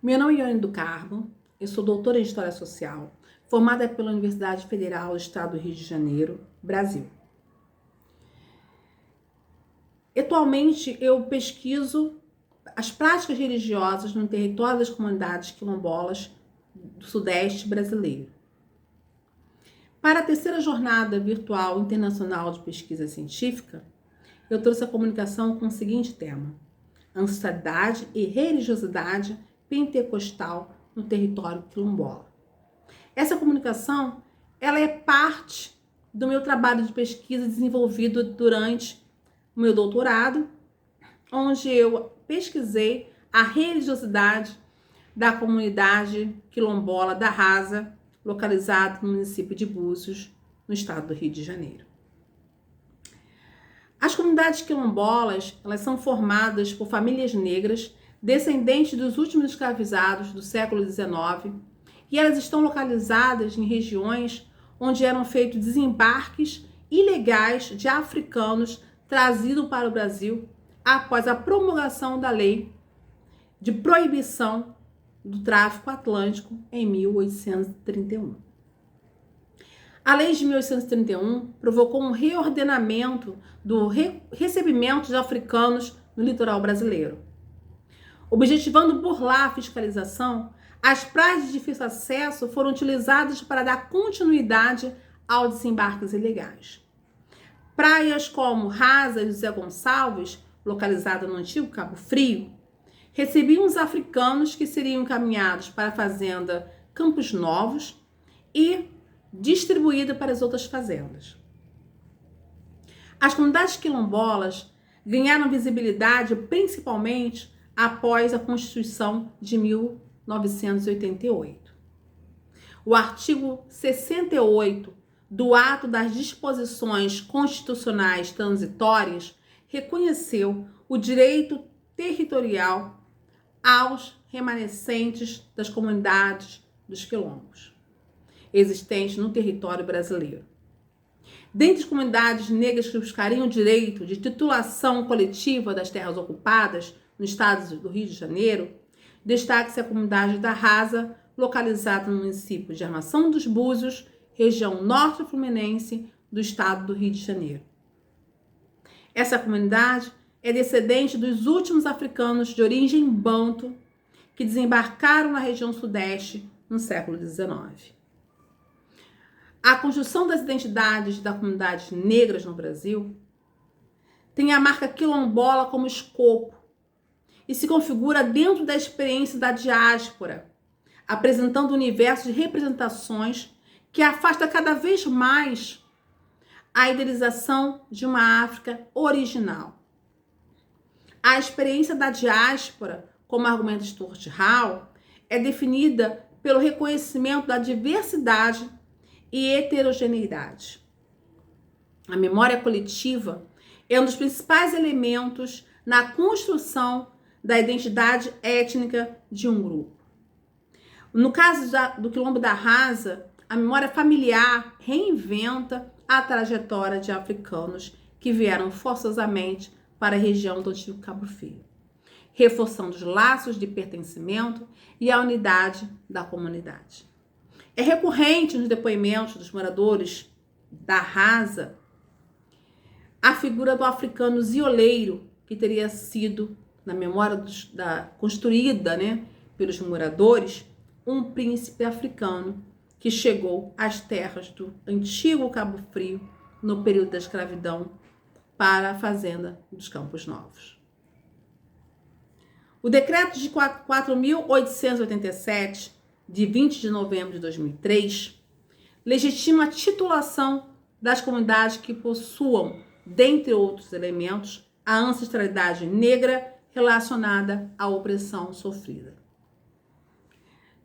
Meu nome é Ione do Carmo, eu sou doutora em História Social, formada pela Universidade Federal do Estado do Rio de Janeiro, Brasil. Atualmente, eu pesquiso as práticas religiosas no território das comunidades quilombolas do Sudeste brasileiro. Para a terceira jornada virtual internacional de pesquisa científica, eu trouxe a comunicação com o seguinte tema: ancestralidade e religiosidade pentecostal no território quilombola. Essa comunicação, ela é parte do meu trabalho de pesquisa desenvolvido durante o meu doutorado, onde eu pesquisei a religiosidade da comunidade quilombola da Rasa, localizada no município de Búzios, no estado do Rio de Janeiro. As comunidades quilombolas, elas são formadas por famílias negras, descendentes dos últimos escravizados do século XIX, e elas estão localizadas em regiões onde eram feitos desembarques ilegais de africanos trazidos para o Brasil após a promulgação da lei de proibição do tráfico atlântico em 1831. A lei de 1831 provocou um reordenamento do recebimento de africanos no litoral brasileiro. Objetivando burlar a fiscalização, as praias de difícil acesso foram utilizadas para dar continuidade aos desembarques ilegais. Praias como Rasa e José Gonçalves, localizada no antigo Cabo Frio, recebiam os africanos que seriam encaminhados para a fazenda Campos Novos e distribuída para as outras fazendas. As comunidades quilombolas ganharam visibilidade principalmente após a Constituição de 1988. O artigo 68 do Ato das Disposições Constitucionais Transitórias reconheceu o direito territorial aos remanescentes das comunidades dos quilombos existentes no território brasileiro. Dentre as comunidades negras que buscariam o direito de titulação coletiva das terras ocupadas no estado do Rio de Janeiro, destaque-se a comunidade da Rasa, localizada no município de Armação dos Búzios, região norte fluminense do estado do Rio de Janeiro. Essa comunidade é descendente dos últimos africanos de origem banto que desembarcaram na região sudeste no século XIX. A construção das identidades das comunidades negras no Brasil tem a marca quilombola como escopo e se configura dentro da experiência da diáspora, apresentando um universo de representações que afasta cada vez mais a idealização de uma África original. A experiência da diáspora, como argumenta Stuart Hall, é definida pelo reconhecimento da diversidade e heterogeneidade. A memória coletiva é um dos principais elementos na construção da identidade étnica de um grupo. No caso do Quilombo da Rasa, a memória familiar reinventa a trajetória de africanos que vieram forçosamente para a região do antigo Cabo Frio, reforçando os laços de pertencimento e a unidade da comunidade. É recorrente nos depoimentos dos moradores da Rasa a figura do africano zioleiro, que teria sido, na memória construída pelos moradores, um príncipe africano que chegou às terras do antigo Cabo Frio no período da escravidão para a fazenda dos Campos Novos. O decreto de 4.887, de 20 de novembro de 2003, legitima a titulação das comunidades que possuam, dentre outros elementos, a ancestralidade negra relacionada à opressão sofrida.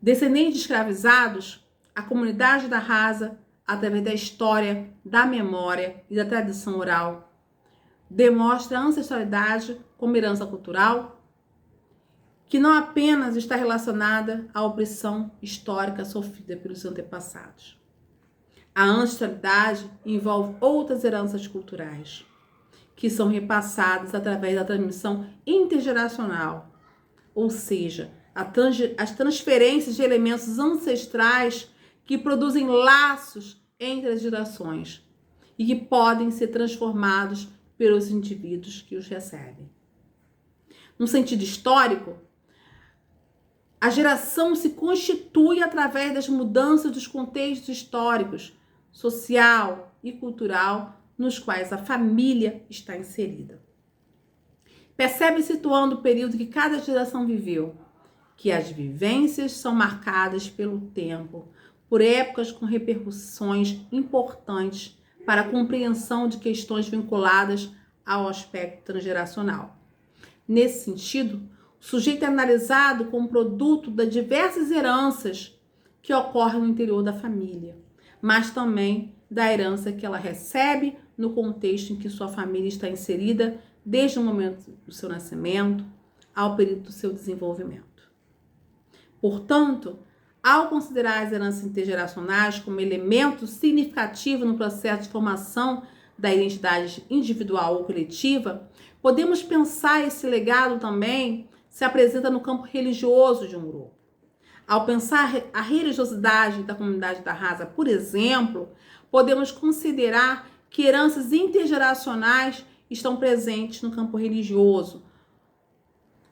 Descendentes de escravizados, a comunidade da Rasa, através da história, da memória e da tradição oral, demonstra a ancestralidade como herança cultural que não apenas está relacionada à opressão histórica sofrida pelos antepassados. A ancestralidade envolve outras heranças culturais, que são repassadas através da transmissão intergeracional, ou seja, as transferências de elementos ancestrais que produzem laços entre as gerações e que podem ser transformados pelos indivíduos que os recebem. No sentido histórico, a geração se constitui através das mudanças dos contextos históricos, social e cultural nos quais a família está inserida. Percebe, situando o período que cada geração viveu, que as vivências são marcadas pelo tempo, por épocas com repercussões importantes para a compreensão de questões vinculadas ao aspecto transgeracional. Nesse sentido, o sujeito é analisado como produto das diversas heranças que ocorrem no interior da família, mas também da herança que ela recebe no contexto em que sua família está inserida, desde o momento do seu nascimento ao período do seu desenvolvimento. Portanto, ao considerar as heranças intergeracionais como elemento significativo no processo de formação da identidade individual ou coletiva, podemos pensar esse legado também se apresenta no campo religioso de um grupo. Ao pensar a religiosidade da comunidade da Hadza, por exemplo, podemos considerar que heranças intergeracionais estão presentes no campo religioso,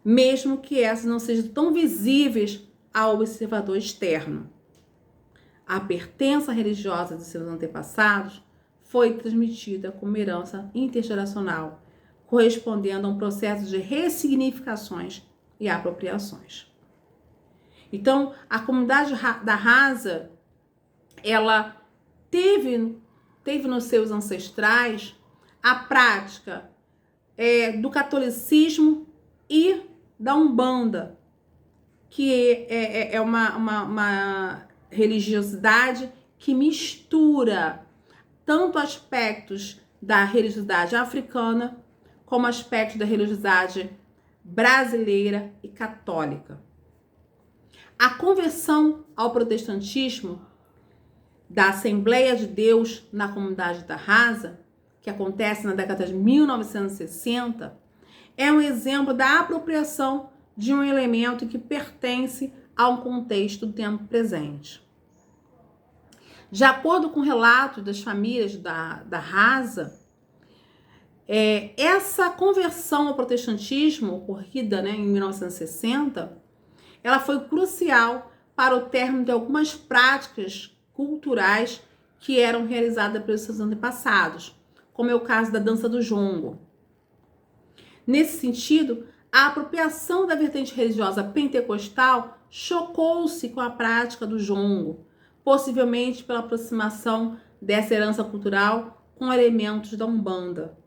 mesmo que essas não sejam tão visíveis ao observador externo. A pertença religiosa dos seus antepassados foi transmitida como herança intergeracional, correspondendo a um processo de ressignificações e apropriações. Então, a comunidade da Hadza, ela teve nos seus ancestrais a prática do catolicismo e da Umbanda, que é uma religiosidade que mistura tanto aspectos da religiosidade africana como aspectos da religiosidade brasileira e católica. A conversão ao protestantismo da Assembleia de Deus na comunidade da Hadza, que acontece na década de 1960, é um exemplo da apropriação de um elemento que pertence a um contexto do tempo presente. De acordo com relatos das famílias da Hadza, essa conversão ao protestantismo ocorrida em 1960, ela foi crucial para o término de algumas práticas culturais que eram realizadas pelos seus antepassados, como é o caso da dança do jongo. Nesse sentido, a apropriação da vertente religiosa pentecostal chocou-se com a prática do jongo, possivelmente pela aproximação dessa herança cultural com elementos da Umbanda.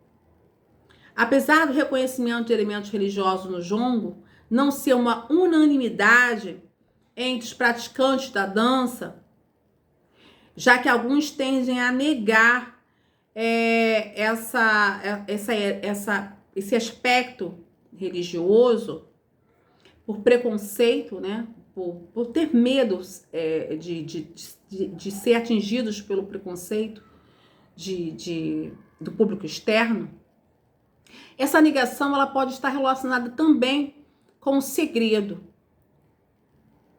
Apesar do reconhecimento de elementos religiosos no jongo não ser uma unanimidade entre os praticantes da dança, já que alguns tendem a negar esse aspecto religioso por preconceito, por ter medo de ser atingidos pelo preconceito do público externo. Essa negação ela pode estar relacionada também com o segredo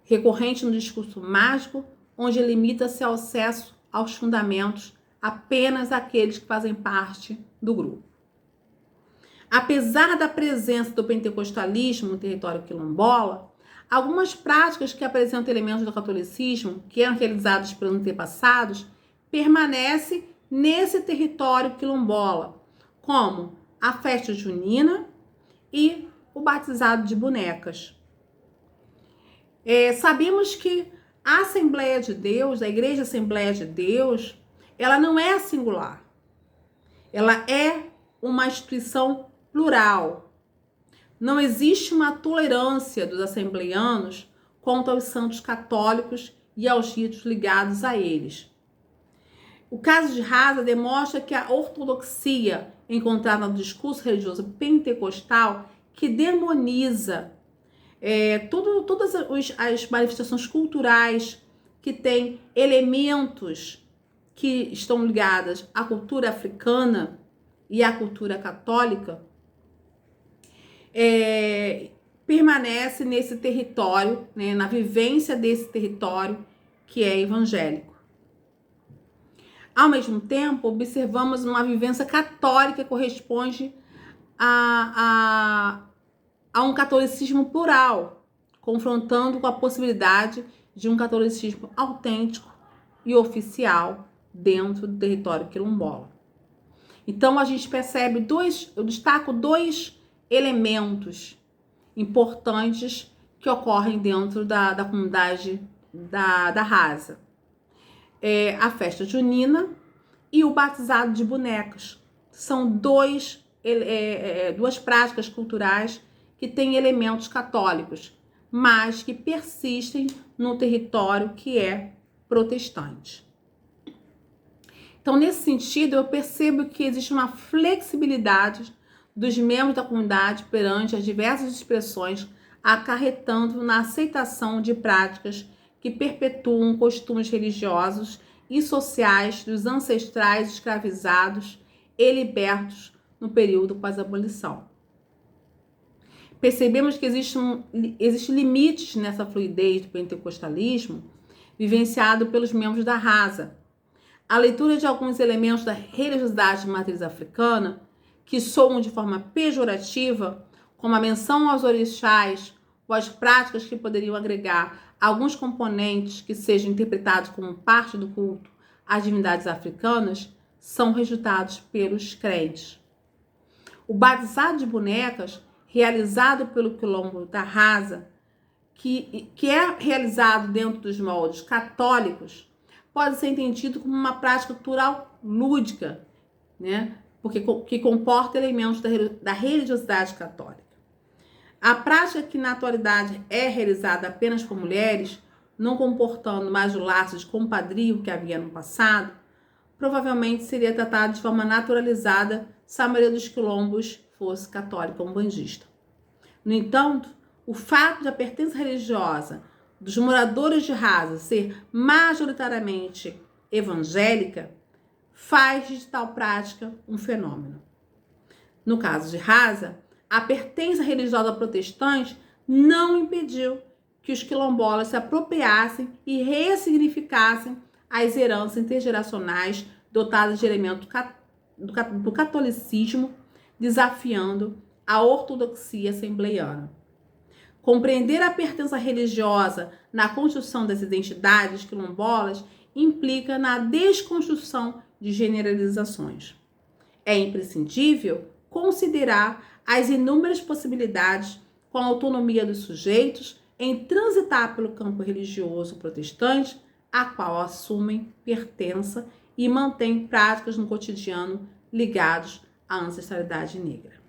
recorrente no discurso mágico, onde limita-se ao acesso aos fundamentos apenas àqueles que fazem parte do grupo. Apesar da presença do pentecostalismo no território quilombola, algumas práticas que apresentam elementos do catolicismo, que eram realizadas pelos antepassados, permanecem nesse território quilombola, como a festa junina e o batizado de bonecas. Sabemos que a Assembleia de Deus, a Igreja Assembleia de Deus, ela não é singular. Ela é uma instituição plural. Não existe uma tolerância dos assembleianos quanto aos santos católicos e aos ritos ligados a eles. O caso de Hadza demonstra que a ortodoxia encontrada no discurso religioso pentecostal, que demoniza todas as manifestações culturais que têm elementos que estão ligadas à cultura africana e à cultura católica, permanece nesse território, né, na vivência desse território que é evangélico. Ao mesmo tempo, observamos uma vivência católica que corresponde a um catolicismo plural, confrontando com a possibilidade de um catolicismo autêntico e oficial dentro do território quilombola. Então, a gente percebe eu destaco dois elementos importantes que ocorrem dentro da comunidade da Rasa. A festa junina e o batizado de bonecas. São duas práticas culturais que têm elementos católicos, mas que persistem no território que é protestante. Então, nesse sentido, eu percebo que existe uma flexibilidade dos membros da comunidade perante as diversas expressões, acarretando na aceitação de práticas que perpetuam costumes religiosos e sociais dos ancestrais escravizados e libertos no período pós-abolição. Percebemos que existem limites nessa fluidez do pentecostalismo vivenciado pelos membros da Rasa. A leitura de alguns elementos da religiosidade de matriz africana, que soam de forma pejorativa, como a menção aos orixás ou as práticas que poderiam agregar alguns componentes que sejam interpretados como parte do culto às divindades africanas, são rejeitados pelos crentes. O batizado de bonecas, realizado pelo quilombo da Rasa, que é realizado dentro dos moldes católicos, pode ser entendido como uma prática cultural lúdica, né? Porque que comporta elementos da religiosidade católica. A prática que na atualidade é realizada apenas por mulheres, não comportando mais o laço de compadrio que havia no passado, provavelmente seria tratada de forma naturalizada se a maioria dos quilombos fosse católica ou umbandista. No entanto, o fato de a pertença religiosa dos moradores de Rasa ser majoritariamente evangélica faz de tal prática um fenômeno. No caso de Rasa, a pertença religiosa protestante não impediu que os quilombolas se apropriassem e ressignificassem as heranças intergeracionais dotadas de elementos do catolicismo, desafiando a ortodoxia assembleiana. Compreender a pertença religiosa na construção das identidades quilombolas implica na desconstrução de generalizações. É imprescindível considerar as inúmeras possibilidades com a autonomia dos sujeitos em transitar pelo campo religioso protestante, a qual assumem pertença e mantêm práticas no cotidiano ligados à ancestralidade negra.